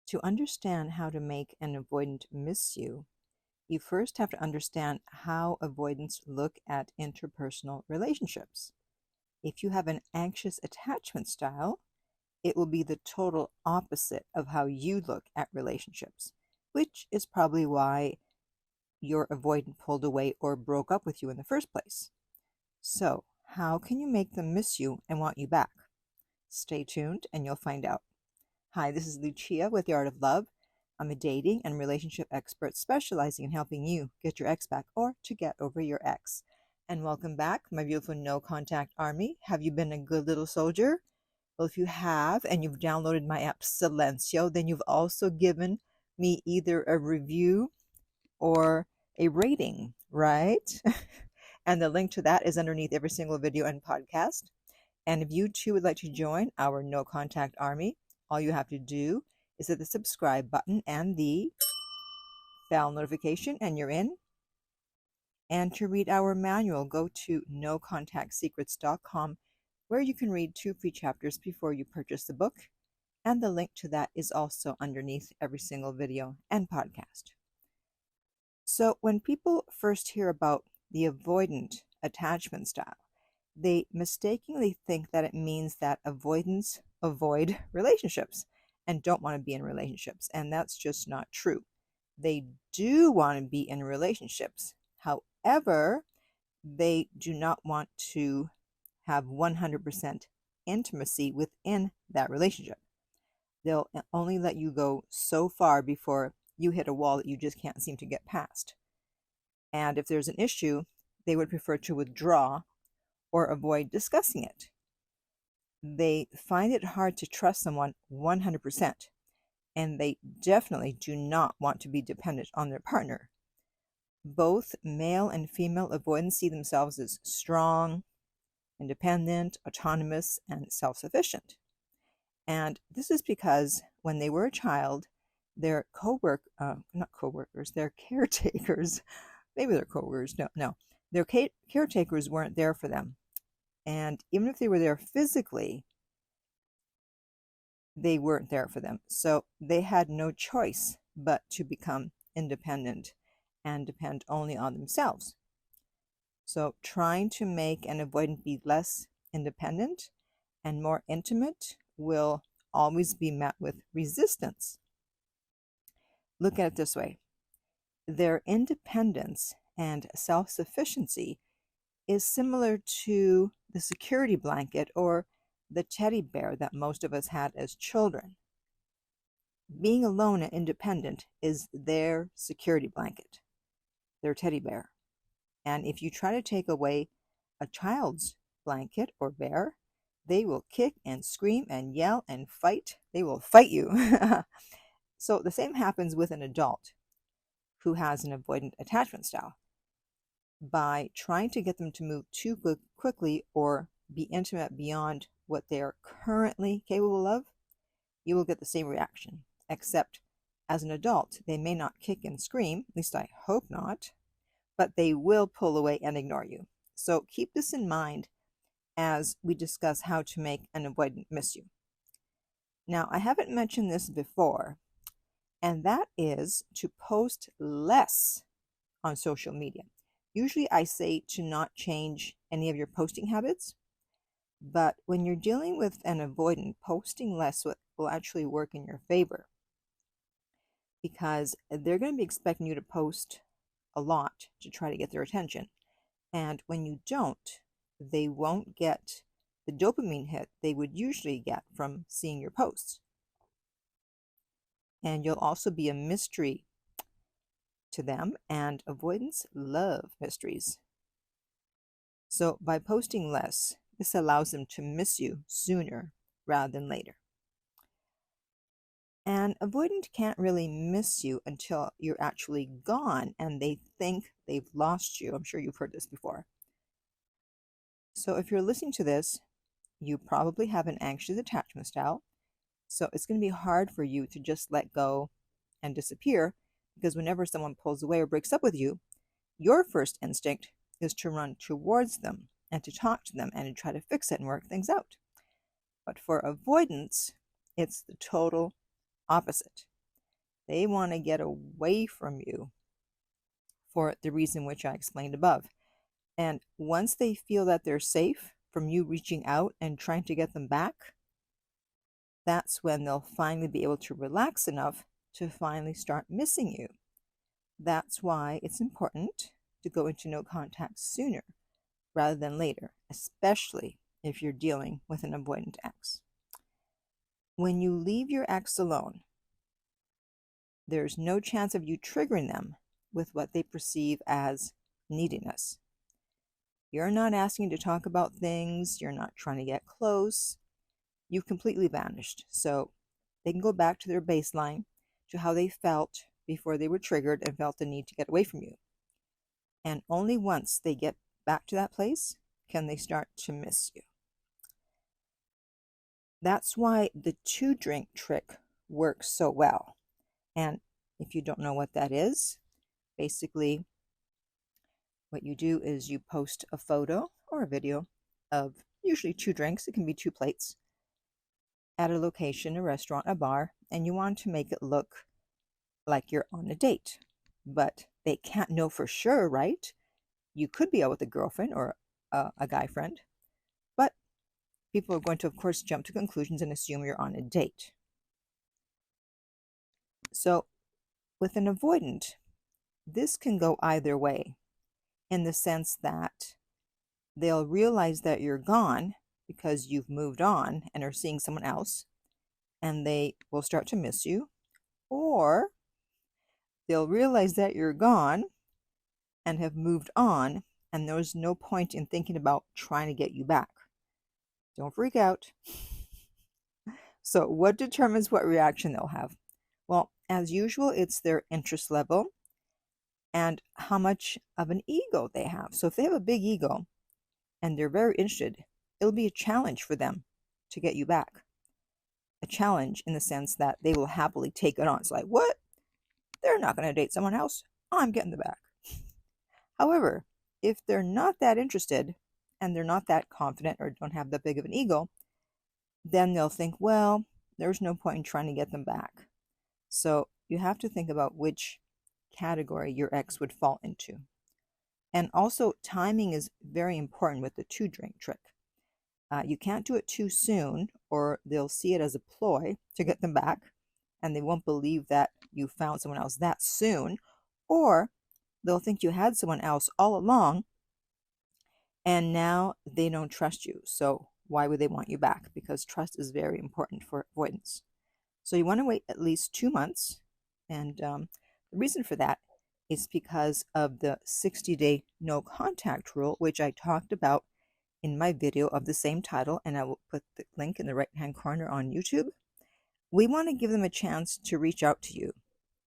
To understand how to make an avoidant miss you, you first have to understand how avoidants look at interpersonal relationships. If you have an anxious attachment style, it will be the total opposite of how you look at relationships, which is probably why your avoidant pulled away or broke up with you in the first place. So, how can you make them miss you and want you back? Stay tuned and you'll find out. Hi, this is Lucia with The Art of Love. I'm a dating and relationship expert specializing in helping you get your ex back or to get over your ex. And welcome back, my beautiful no-contact army. Have you been a good little soldier? Well, if you have and you've downloaded my app Silencio, then you've also given me either a review or a rating, right? And the link to that is underneath every single video and podcast. And if you too would like to join our no contact army, all you have to do is hit the subscribe button and the bell notification and you're in. And to read our manual, go to nocontactsecrets.com, where you can read 2 free chapters before you purchase the book. And the link to that is also underneath every single video and podcast. So when people first hear about the avoidant attachment style, they mistakenly think that it means that avoidants avoid relationships and don't want to be in relationships. And that's just not true. They do want to be in relationships. However, they do not want to have 100% intimacy within that relationship. They'll only let you go so far before you hit a wall that you just can't seem to get past. And if there's an issue, they would prefer to withdraw or avoid discussing it. They find it hard to trust someone 100%, and they definitely do not want to be dependent on their partner. Both male and female avoidants see themselves as strong, independent, autonomous, and self-sufficient. And this is because when they were a child, their their caretakers, maybe they're coworkers, no, their caretakers weren't there for them. And even if they were there physically, they weren't there for them. So they had no choice but to become independent and depend only on themselves. So trying to make an avoidant be less independent and more intimate will always be met with resistance. Look at it this way. Their independence and self-sufficiency is similar to the security blanket or the teddy bear that most of us had as children. Being alone and independent is their security blanket, their teddy bear. And if you try to take away a child's blanket or bear, they will kick and scream and yell and fight. They will fight you. So the same happens with an adult who has an avoidant attachment style. By trying to get them to move too quickly or be intimate beyond what they are currently capable of, you will get the same reaction, except as an adult, they may not kick and scream, at least I hope not, but they will pull away and ignore you. So keep this in mind as we discuss how to make an avoidant miss you. Now, I haven't mentioned this before, and that is to post less on social media. Usually I say to not change any of your posting habits, but when you're dealing with an avoidant, posting less will actually work in your favor, because they're going to be expecting you to post a lot to try to get their attention. And when you don't, they won't get the dopamine hit they would usually get from seeing your posts. And you'll also be a mystery to them, and avoidants love mysteries. So by posting less, this allows them to miss you sooner rather than later. An avoidant can't really miss you until you're actually gone and they think they've lost you. I'm sure you've heard this before. So if you're listening to this, you probably have an anxious attachment style. So it's going to be hard for you to just let go and disappear, because whenever someone pulls away or breaks up with you, your first instinct is to run towards them and to talk to them and to try to fix it and work things out. But for avoidance, it's the total opposite. They want to get away from you for the reason which I explained above. And once they feel that they're safe from you reaching out and trying to get them back, that's when they'll finally be able to relax enough to finally start missing you. That's why it's important to go into no contact sooner rather than later, especially if you're dealing with an avoidant ex. When you leave your ex alone, there's no chance of you triggering them with what they perceive as neediness. You're not asking to talk about things, you're not trying to get close, you've completely vanished. So they can go back to their baseline, to how they felt before they were triggered and felt the need to get away from you. And only once they get back to that place can they start to miss you. That's why the 2-drink trick works so well. And if you don't know what that is, basically what you do is you post a photo or a video of usually 2 drinks, it can be 2 plates, at a location, a restaurant, a bar, and you want to make it look like you're on a date. But they can't know for sure, right? You could be out with a girlfriend or a guy friend, but people are going to, of course, jump to conclusions and assume you're on a date. So with an avoidant, this can go either way, in the sense that they'll realize that you're gone because you've moved on and are seeing someone else, and they will start to miss you, or they'll realize that you're gone and have moved on, and there's no point in thinking about trying to get you back. Don't freak out. So what determines what reaction they'll have? Well, as usual, it's their interest level and how much of an ego they have. So if they have a big ego and they're very interested, it'll be a challenge for them to get you back. A challenge in the sense that they will happily take it on. It's like, what? They're not going to date someone else. I'm getting them back. However, if they're not that interested and they're not that confident or don't have that big of an ego, then they'll think, well, there's no point in trying to get them back. So you have to think about which category your ex would fall into. And also, timing is very important with the 2-drink trick. You can't do it too soon, or they'll see it as a ploy to get them back, and they won't believe that you found someone else that soon, or they'll think you had someone else all along, and now they don't trust you. So why would they want you back? Because trust is very important for avoidance. So you want to wait at least 2 months, and the reason for that is because of the 60-day no contact rule, which I talked about in my video of the same title, and I will put the link in the right-hand corner on YouTube. We want to give them a chance to reach out to you.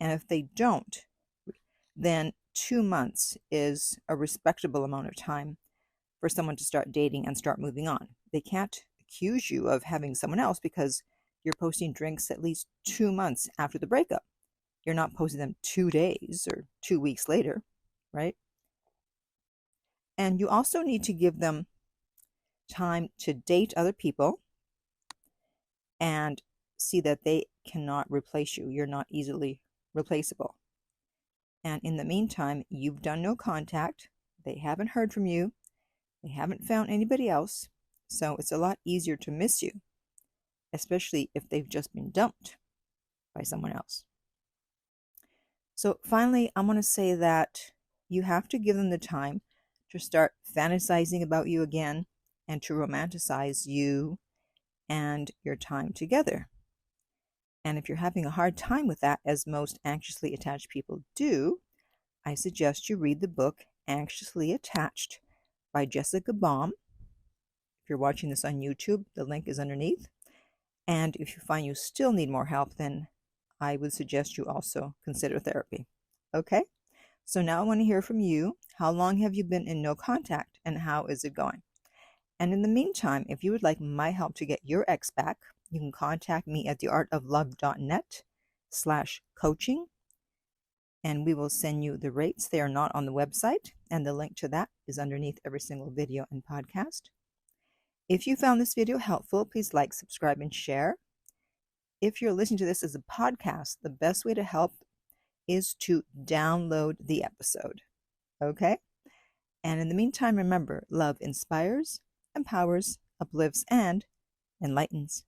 And if they don't, then 2 months is a respectable amount of time for someone to start dating and start moving on. They can't accuse you of having someone else because you're posting drinks at least 2 months after the breakup. You're not posting them 2 days or 2 weeks later, right? And you also need to give them time to date other people and see that they cannot replace you. You're not easily replaceable. And in the meantime, you've done no contact. They haven't heard from you. They haven't found anybody else. So it's a lot easier to miss you, especially if they've just been dumped by someone else. So finally, I'm going to say that you have to give them the time to start fantasizing about you again and to romanticize you and your time together. And if you're having a hard time with that, as most anxiously attached people do, I suggest you read the book Anxiously Attached by Jessica Baum. If you're watching this on YouTube, the link is underneath. And if you find you still need more help, then I would suggest you also consider therapy. Okay? So now I want to hear from you. How long have you been in no contact, and how is it going? And in the meantime, if you would like my help to get your ex back, you can contact me at theartoflove.net/coaching, and we will send you the rates. They are not on the website, and the link to that is underneath every single video and podcast. If you found this video helpful, please like, subscribe, and share. if you're listening to this as a podcast, the best way to help is to download the episode. Okay? And in the meantime, remember, love inspires, empowers, uplifts, and enlightens.